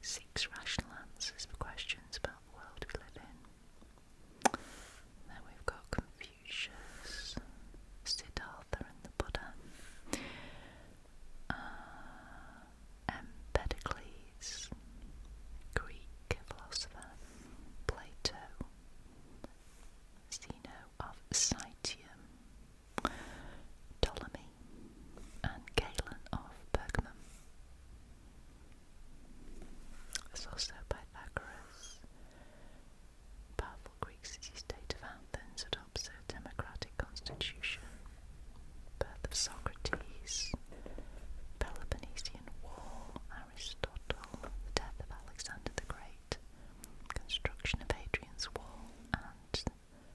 seeks rational answers for questions about the world we live in. Then we've got Confucius, Siddhartha and the Buddha, Empedocles, Greek philosopher, Plato, Zeno of Citium, Ptolemy, and Galen of Pergamum. There's also Pythagoras, powerful Greek city-state of Athens adopts a democratic constitution, birth of Socrates, Peloponnesian War, Aristotle, the death of Alexander the Great, construction of Hadrian's Wall, and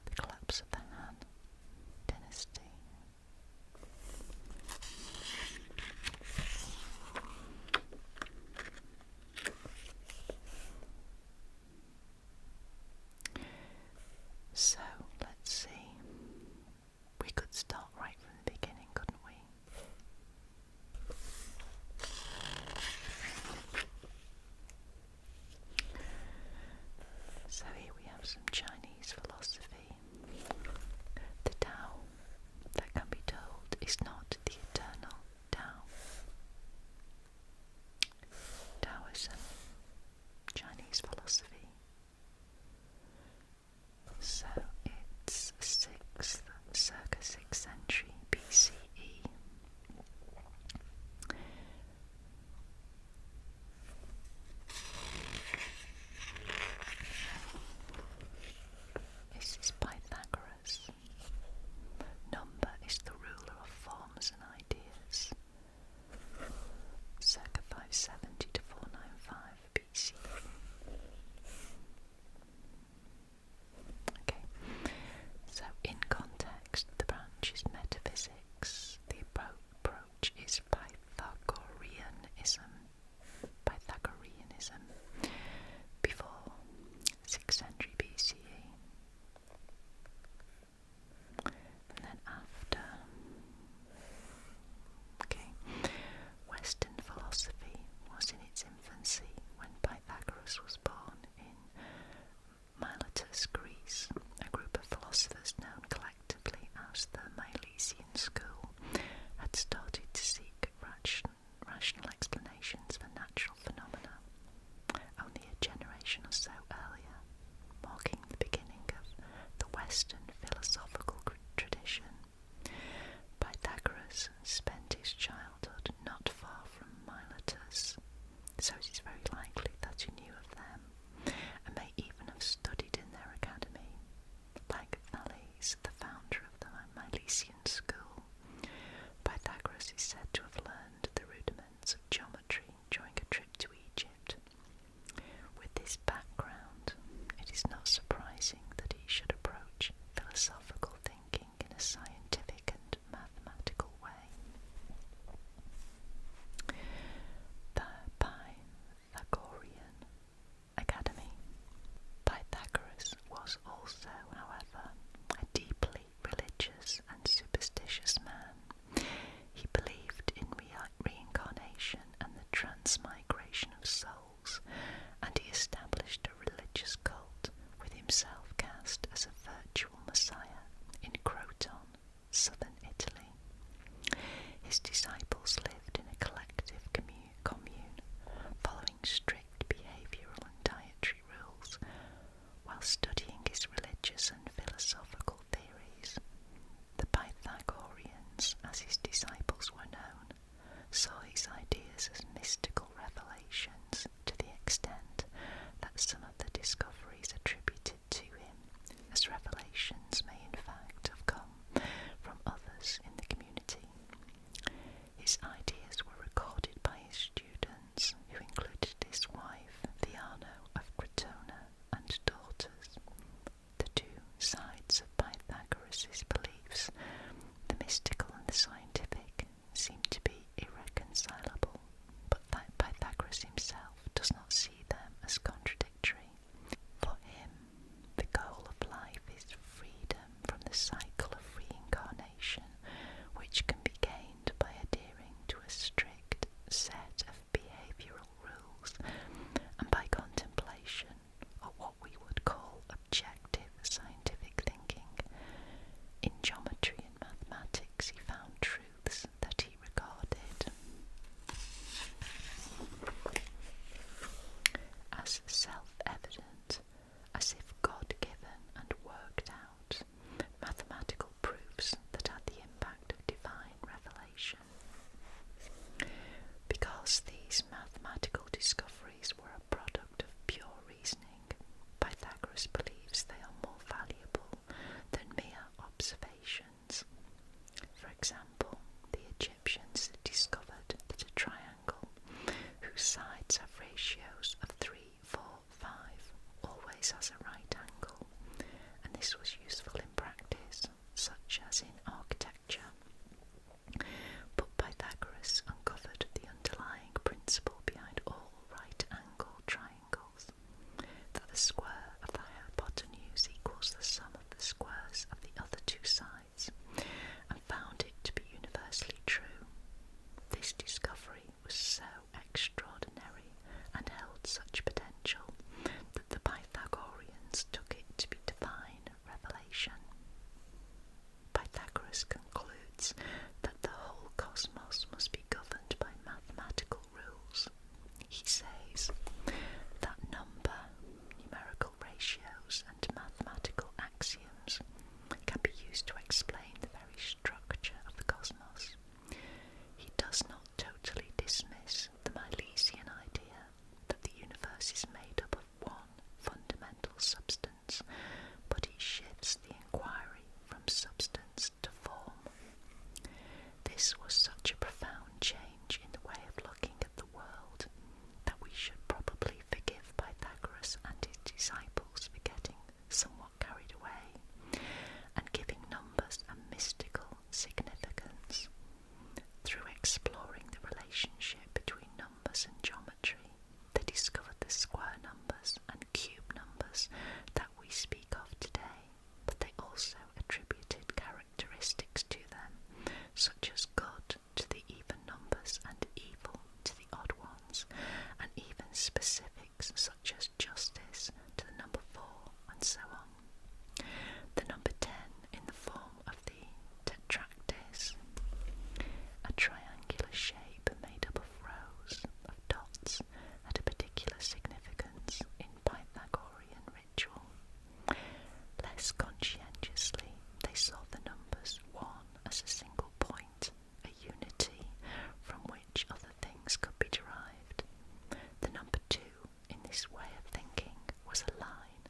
the collapse of the Han dynasty. So, let's see. We could start right from the beginning, couldn't we? So here we have some Chinese philosophy. The Tao that can be told is not the eternal Tao. Taoism, Chinese philosophy. So it's circa 6th century BCE. This is Pythagoras. Number is the ruler of forms and ideas. Circa 570 to 495 BC. Okay, so in context, the branch is metaphysics. The approach is Pythagoreanism. Before 6th century BCE. And then after, Western philosophy was in its infancy when Pythagoras was born in Miletus, Greece. A group of philosophers known collectively as the Milesian School had started to seek rational explanations for natural phenomena. Only a generation or so earlier, marking the beginning of the Western philosophical tradition, Pythagoras spent his childhood not far from Miletus, so it is very likely that he knew of them, and may even have studied in their academy. Like Thales, the founder of the Milesian School, Pythagoras is said to have learned the rudiments of geometry during a trip to Egypt. With this background, it is not surprising that he should approach philosophical thinking in a scientific and mathematical way. The Pythagorean always has a right angle, and this was useful in practice, such as in architecture. But Pythagoras uncovered the underlying principle behind all right-angled triangles, that the square of the hypotenuse equals the sum of the squares of the other two sides, and found it to be universally true. This discovery was so extraordinary and held such potential that the Pythagoreans took it to be divine revelation. Pythagoras concludes that the whole cosmos must be governed by mathematical rules. He says that number, numerical ratios, and mathematical axioms can be used to explain the very structure of the cosmos. He does not totally dismiss the Milesian idea that the universe is made up of one fundamental substance, but he shifts the inquiry from substance to form. This was such a profound change in the way of looking at the world that we should probably forgive Pythagoras and his disciples for getting somewhat carried away and giving numbers a mystical significance. Through exploring the relationship between numbers and geometry, they discovered the square numbers and cube numbers that we speak of today, but they also attributed characteristics to them, such as good to the even numbers and evil to the odd ones, and even specifics such as justice to the number 4, and so on. The number 10 in the form of the tetractys, a triangular shape made up of rows of dots, had a particular significance in Pythagorean ritual. Less conscientiously, they saw the numbers 1 as a single point, a unity from which other things could be derived. The number 2 in this way of thinking was a line,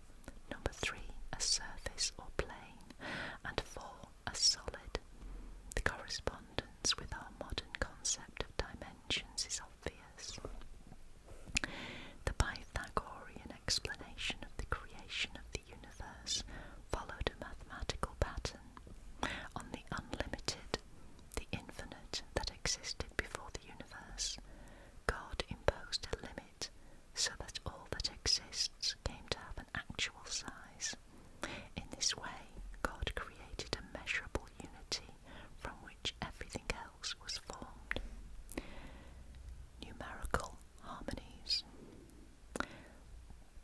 number 3 a surface or plane, and 4 a solid. The correspondence with our modern concept of dimensions is obvious. The Pythagorean explanation of the creation of the universe followed a mathematical pattern. On the unlimited, the infinite that existed before the universe, God imposed a limit so that all that exists came to have an actual size. In this way, God created a measurable unity from which everything else was formed. Numerical harmonies.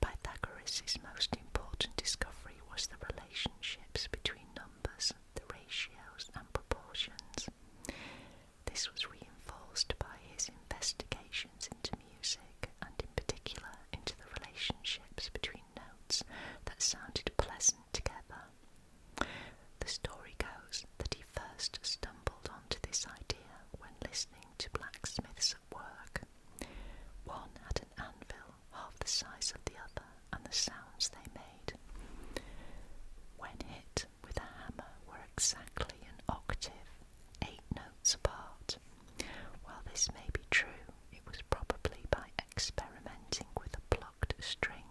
Pythagoras' most important discovery was the relationships between numbers, the ratios and proportions. This was reinforced by his investigations into music, and in particular into the relationships between notes that sounded pleasant together. The story goes that he first stumbled onto this idea when listening to blacksmiths at work. One had an anvil half the size of the other, and the sounds they made, when hit with a hammer, were exactly an octave, 8 notes apart. While this may be true, it was probably by experimenting with a plucked string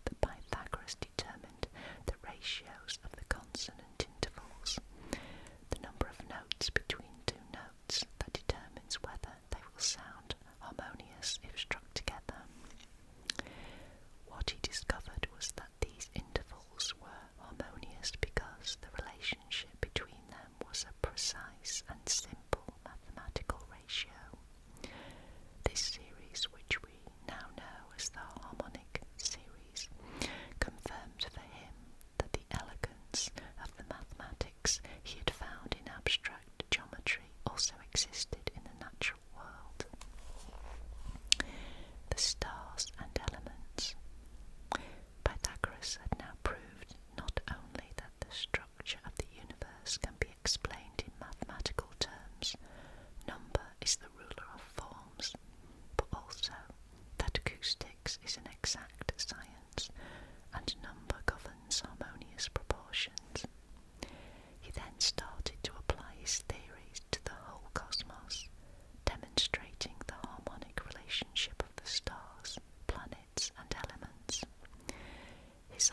that Pythagoras determined the ratios of the consonant intervals, the number of notes between 2 notes that determines whether they will sound harmonious if struck together. What he discovered was that these intervals were harmonious because the relationship between them was a precise and simple mathematical ratio. This series, which we now know as the harmonic series, confirmed for him that the elegance of the mathematics he had found in abstract geometry also existed in the natural world. The stars and elements. Pythagoras had now proved not only that the structure of the universe can be explained in mathematical terms, number is the ruler of forms, but also that acoustics is an exact science, and number governs harmonious proportions. He then started to apply his theories to the whole cosmos, demonstrating the harmonic relationship of the stars, planets, and elements. His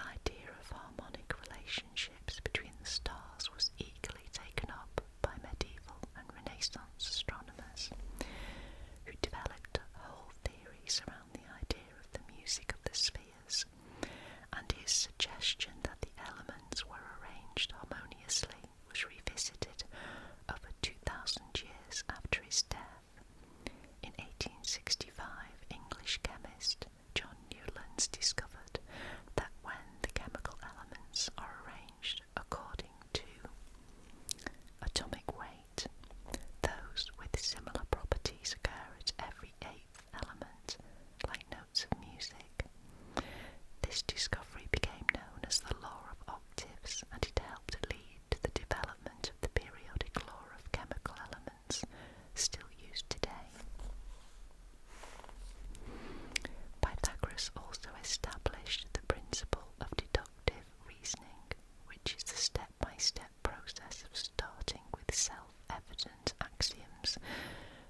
established the principle of deductive reasoning, which is the step-by-step process of starting with self-evident axioms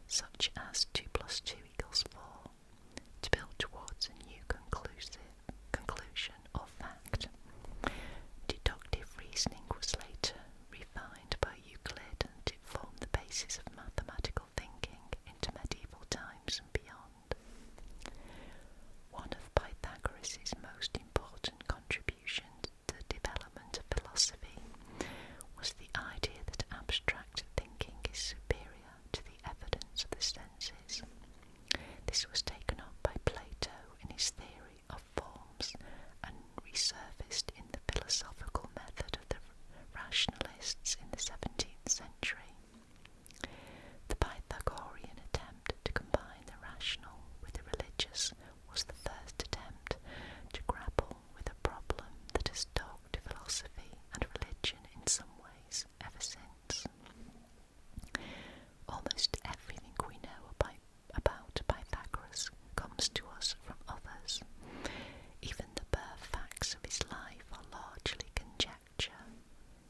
such as 2 plus 2 equals 4 to build towards a new conclusion or fact. Deductive reasoning was later refined by Euclid, and it formed the basis of mathematical thinking into medieval times and beyond. One of Pythagoras' most important contributions to the development of philosophy was the idea that abstract thinking is superior to the evidence of the senses. This was taken up by Plato in his theory of forms and resurfaced in the philosophical method of the rationalists in the 17th century. The Pythagorean attempt to combine the rational with the religious was the first attempt to grapple with a problem that has dogged philosophy and religion in some ways ever since. Almost everything we know about Pythagoras comes to us from others. Even the birth facts of his life are largely conjecture,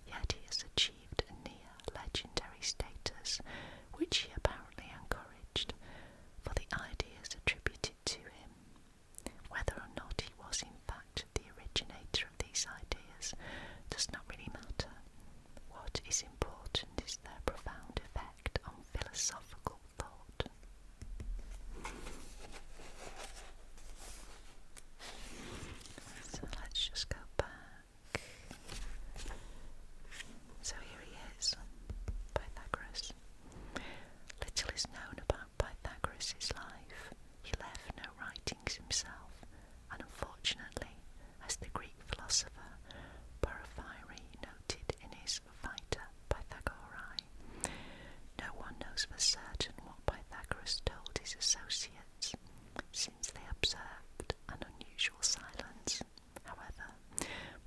yet he has achieved a near legendary status, which he apparently encouraged, for the ideas attributed to him. Whether or not he was in fact the originator of these ideas does not really matter. What is important is their profound effect on philosophical thought. So let's just go back. So here he is, Pythagoras. Little is known about Pythagoras' life. He left no writings himself, and unfortunately, as the Greek philosopher Porphyry noted in his Vita Pythagorae, no one knows for certain what Pythagoras told his associates, since they observed an unusual silence. However,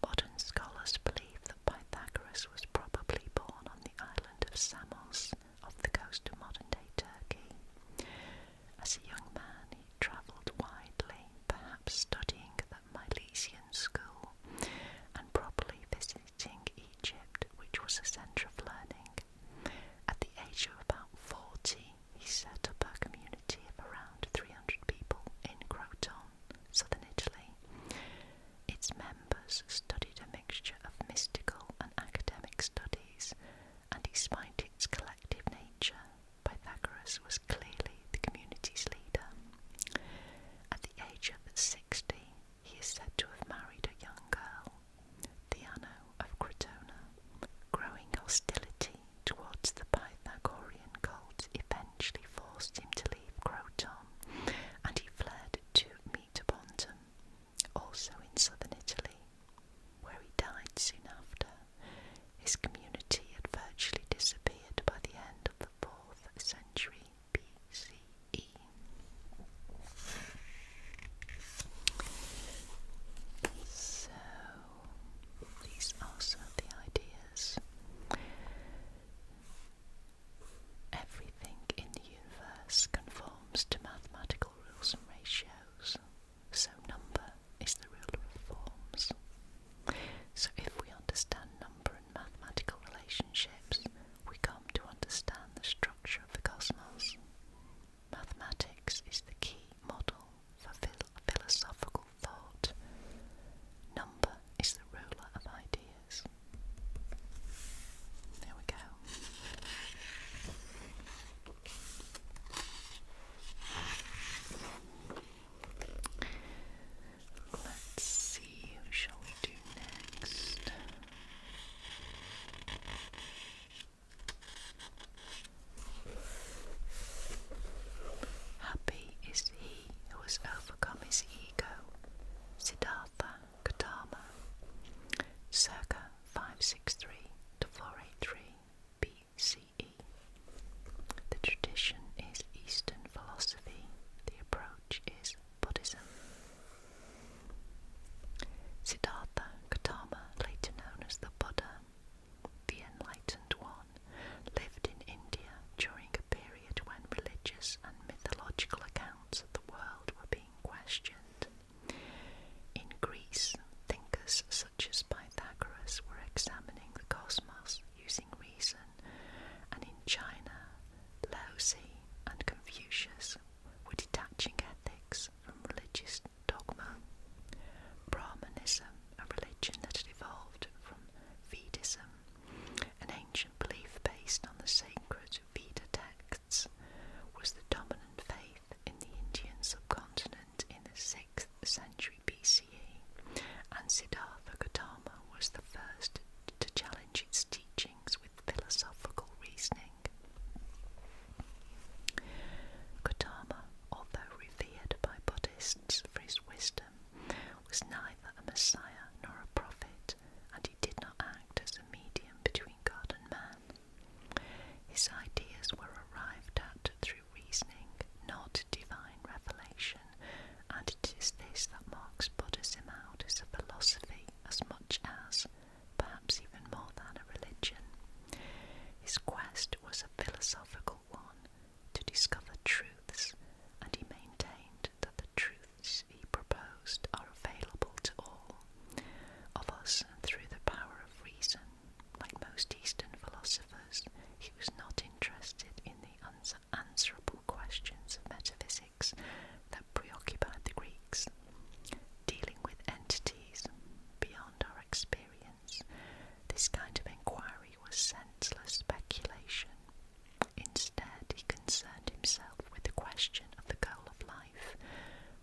modern scholars believe that Pythagoras was probably born on the island of Samos, off the coast of modern-day Turkey. As a young man, he travelled widely, perhaps studying at the Milesian school, and probably visiting Egypt, which was a centre of learning. At the age of about 40, he set up a community of around 300 people in Croton, southern Italy. Its members studied a mixture of mystical and academic studies, and despite its collective nature, Pythagoras was clearly the community's leader. At the age of 60, he is said to have married a young girl, Diana of Crotona. Growing hostility towards the Pythagorean cult eventually forced him to leave Croton, and he fled to Metapontum, also in southern Italy, where he died soon after. His community had virtually disappeared by the end of the 4th century BCE. So, these are some of the ideas. Everything in the universe conforms to mathematical rules and ratios, so number is the ruler of forms. So if we understand number and mathematical relationships, we come to understand the structure of the cosmos. Mathematics is the key model for philosophical thought. Number is the ruler of ideas. There we go. Let's see, who shall we do next? Happy is he who has overcome his ego. Siddhartha Gautama, circa 563 to 483 BCE. The tradition is Eastern philosophy. The approach is Buddhism. Siddhartha Gautama, later known as the Buddha, the Enlightened One, lived in India during a period when religious and mythological accounts of the world were being questioned. was neither a Messiah nor a prophet, and he did not act as a medium between God and man. His ideas were arrived at through reasoning, not divine revelation, and it is this that marks Buddhism out as a philosophy as much as, perhaps even more than, a religion. His quest was a philosophical one, to discover truths, and he maintained that the truths he proposed are available to all of us through the power of reason. Like most Eastern philosophers, he was not interested in the unanswerable questions of metaphysics that preoccupied the Greeks, dealing with entities beyond our experience. This kind of inquiry was senseless speculation. Instead, he concerned himself with the question of the goal of life,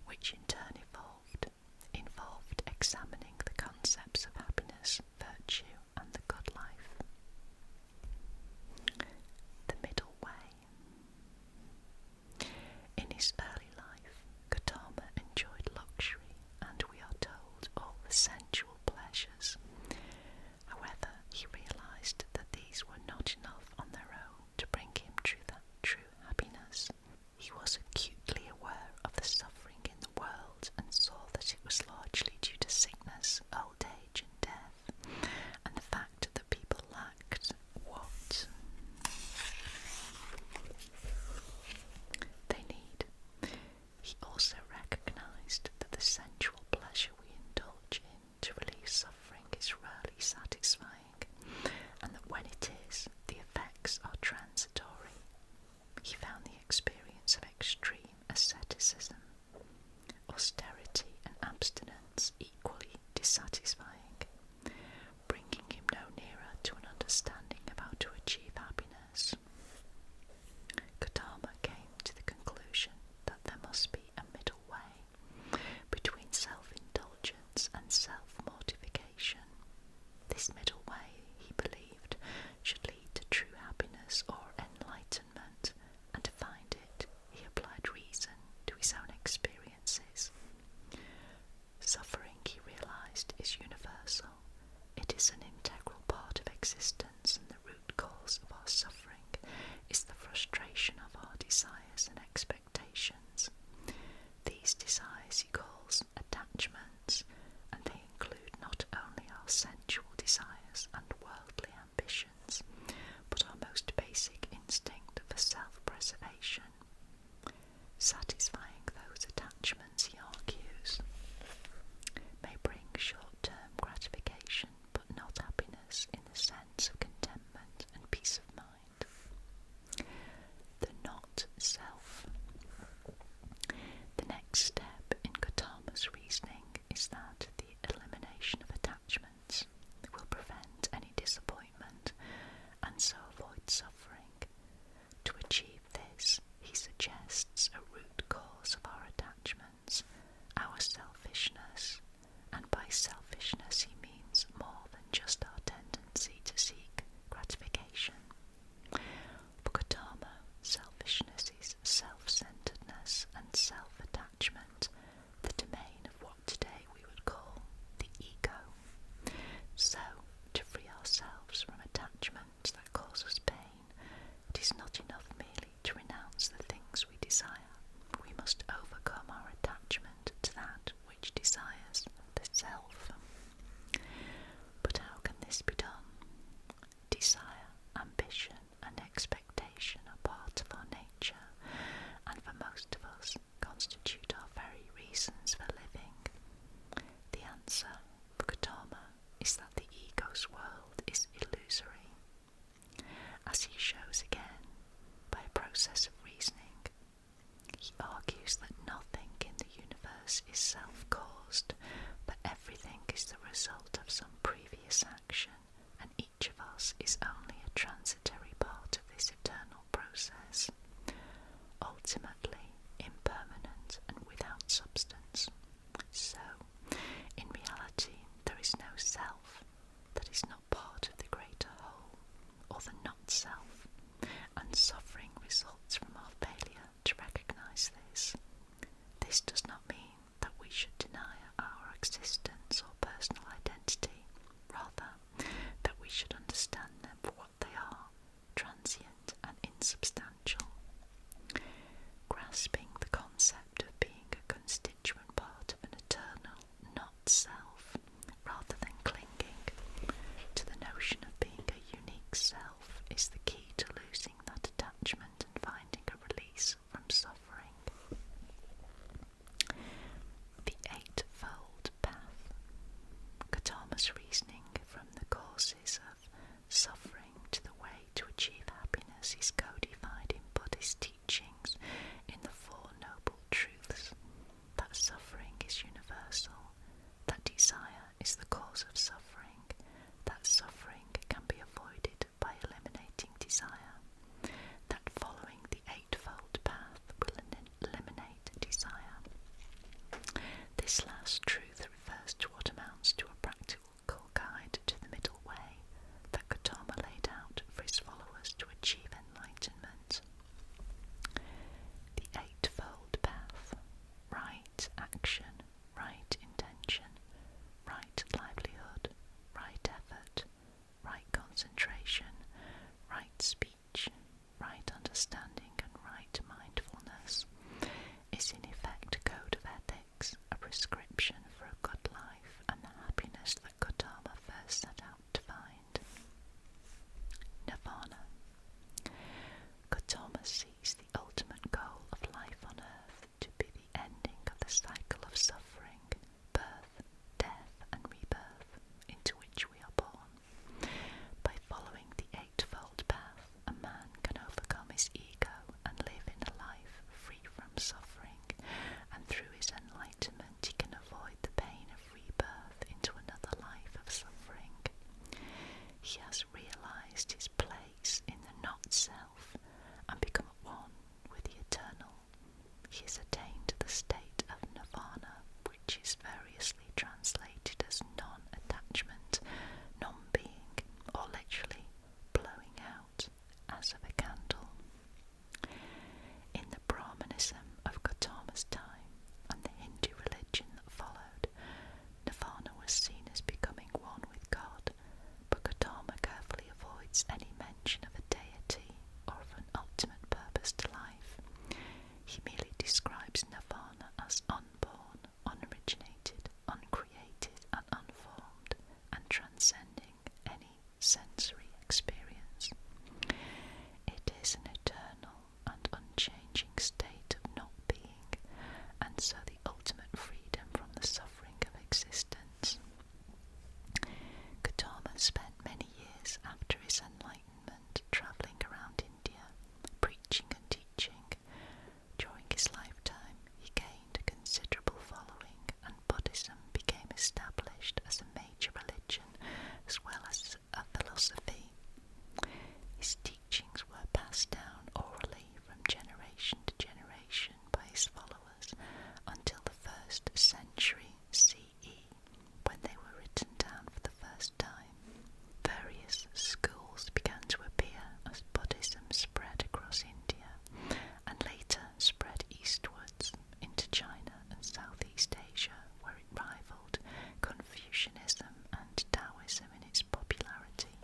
which in turn involved examining the concepts of happiness, virtue, and the good life. The middle way. In his early life, Gautama enjoyed luxury, and we are told all the sensual pleasures. However, he realized that these were not enough on their own to bring him true happiness. He was acutely aware of the suffering in the world and saw that it was largely due to sickness, old age, and death, and the fact that people lacked what they need. He also recognized that the sensual pleasure we indulge in to relieve suffering is rarely satisfying, and that when it is, the effects are transitory. He found the experience of extreme asceticism, austerity, and abstinence equally dissatisfying, bringing him no nearer to an understanding of how to achieve happiness. Gautama came to the conclusion that there must be a middle way between self-indulgence and self-mortification. This middle way, he believed, should lead to true happiness or enlightenment, and to find it, he applied reason to his own experiences. Suffering, he realized, is universal. It is an integral part of existence, and the root cause of our suffering is the frustration of our desires and expectations. These desires he calls attachments, and they include not only our sensual desires and worldly ambitions, but our most basic instinct for self-preservation. Satisfying those attachments, he argues, may bring short-term gratification, but not happiness in the sense of contentment and peace of mind. The not-self. The next step in Gautama's reasoning is that the elimination of attachments will prevent any disappointment and so avoid suffering. To achieve this, he suggests a root cause of our attachments, our selfishness, and by selfishness he means more than just our tendency to seek gratification. For Gautama, selfishness is self-centeredness and self-attachment, the domain of what today we would call the ego. So, to free ourselves from attachments that cause us pain, it is not enough merely to renounce the things we desire. We must overcome our attachment to that which desires the self. But how can this be done? Desire, ambition, and expectation are part of our nature, and for most of us constitute our very reasons for living. The answer for Gautama is that the ego's world is illusory. As he shows again, by a process of reasoning, he argues that nothing in the universe is self-caused, but everything is the result of some previous action, and each of us is only a transitory part of this eternal process, ultimately impermanent and without substance. So, in reality, there is no self that is not part of the greater whole, or the not-self, and suffering results from our failure to recognize this. This does not mean that we should deny our existence or personal identity, rather that we should understand them for what they are, transient and insubstantial. Grasping the concept of being a constituent part of an eternal not-self, rather than clinging to the notion of being a unique self, is the key to losing that attachment and finding a release from suffering. The Eightfold Path. Gautama's reasoning from the causes of suffering to the way to achieve happiness is codified in Buddhist teachings in the Four Noble Truths: that suffering is universal, that desire is the cause of suffering, that suffering can be avoided by eliminating desire, that following the Eightfold Path will eliminate desire. This last truth refers to what amounts to a practical guide to the middle way that Gautama laid out for his followers to achieve enlightenment. The Eightfold Path: right action, right intention, right livelihood, right effort, right concentration, right speech, right understanding and right mindfulness, is in effect a code of ethics, a prescription for a good life and the happiness that Gautama first set out to find. Nirvana. Gautama sees the ultimate goal of life on earth to be the ending of the cycle of suffering, birth, death and rebirth into which we are born. By following the Eightfold Path, a man can overcome his ego and live in a life free from suffering, and through his enlightenment he can avoid the pain of rebirth into another life of suffering. He has realized his place in the not-self and become one with the eternal. He has attained the state of nirvana, which is variously translated as non-attachment, non-being, or literally blowing out as of a candle. In the Brahmanism of Gautama's time and the Hindu religion that followed, nirvana was seen as becoming one with God, but Gautama carefully avoids any mention of a deity or of an ultimate purpose to life. He merely describes nirvana as unborn, unoriginated, uncreated and unformed, and transcending any sensory experience. It is an eternal and unchanging state of not being, and so the ultimate freedom from the suffering of existence. Gautama spent many years after his enlightenment travelling around India, preaching and teaching. During his lifetime, he gained a considerable following, and Buddhism became established as a major religion as well as a philosophy. His teachings were passed down orally from generation to generation by his followers until the 1st century CE, when they were written down for the first time. Various schools began to appear as Buddhism spread across India and later spread eastwards into China and Southeast Asia, where it rivaled Confucianism and Taoism in its popularity.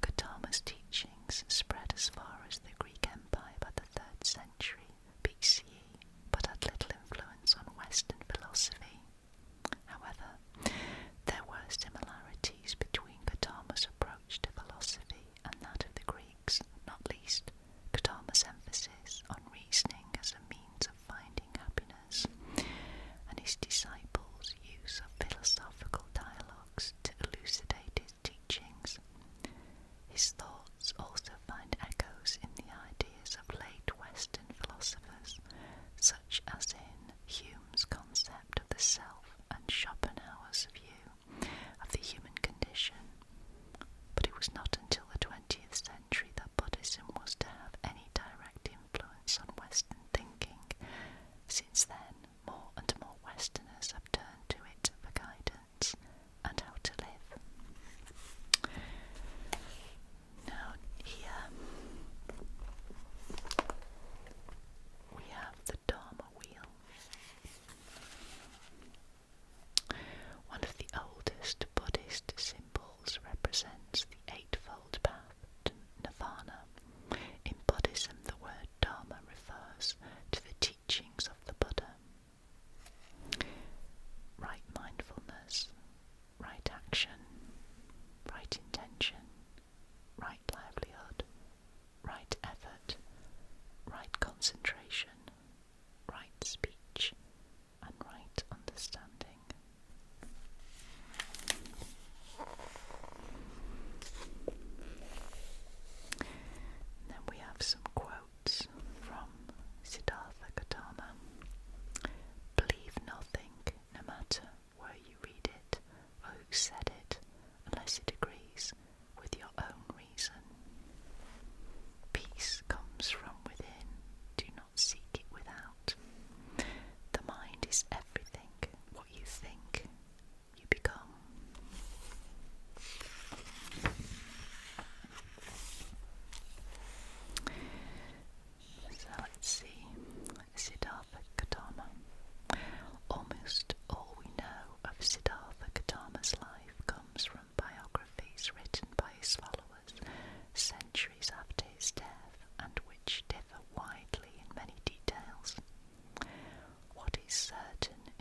Gautama's teachings spread as far as the Greek Empire by the 3rd century BCE, but had little influence on Western philosophy. However, there were similarities between Gautama's approach to philosophy and that of the Greeks, not least Gautama's emphasis on reasoning as a means of finding happiness, and his disciples' use of philosophical dialogues to elucidate his teachings. His thoughts also find echoes in the ideas of late Western philosophers, such as in Hume's concept of the self and Schopenhauer's view of the human condition. But it was not until the 20th century that Buddhism was to have any direct influence on Western thinking. Since then, more and more Westerners have turned to it for guidance and how to live. Now here we have the Dharma Wheel.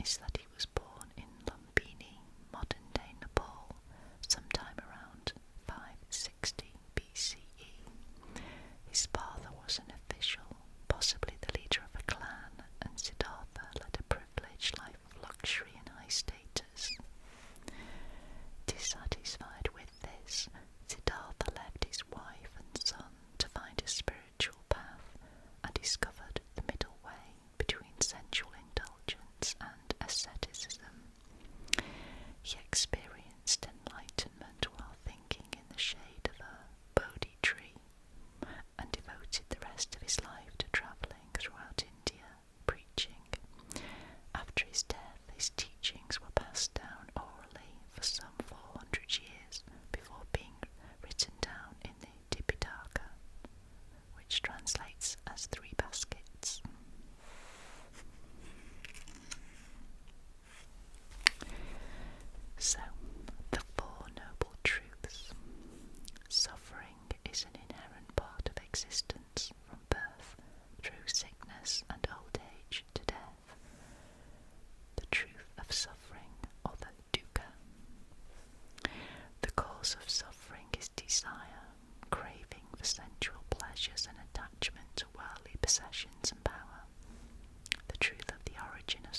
is that he was born in Lumbini, modern-day Nepal, sometime around 560 BCE. His father was an official, possibly the leader of a clan, and Siddhartha led a privileged life of luxury and high status. Dissatisfied with this, Siddhartha left his wife and son to find a spiritual path and discovered the middle way between sensual indulgence and asceticism. He experienced enlightenment while thinking in the shade of a Bodhi tree and devoted the rest of his life to travelling throughout India, preaching. After his death, his teachings were passed down orally for some 400 years before being written down in the Tipitaka, which translates as 3 baskets. So, the 4 noble truths. Suffering is an inherent part of existence, from birth through sickness and old age to death. The truth of suffering, or the dukkha. The cause of suffering is desire, craving for sensual pleasures and attachment to worldly possessions and power. The truth of the origin of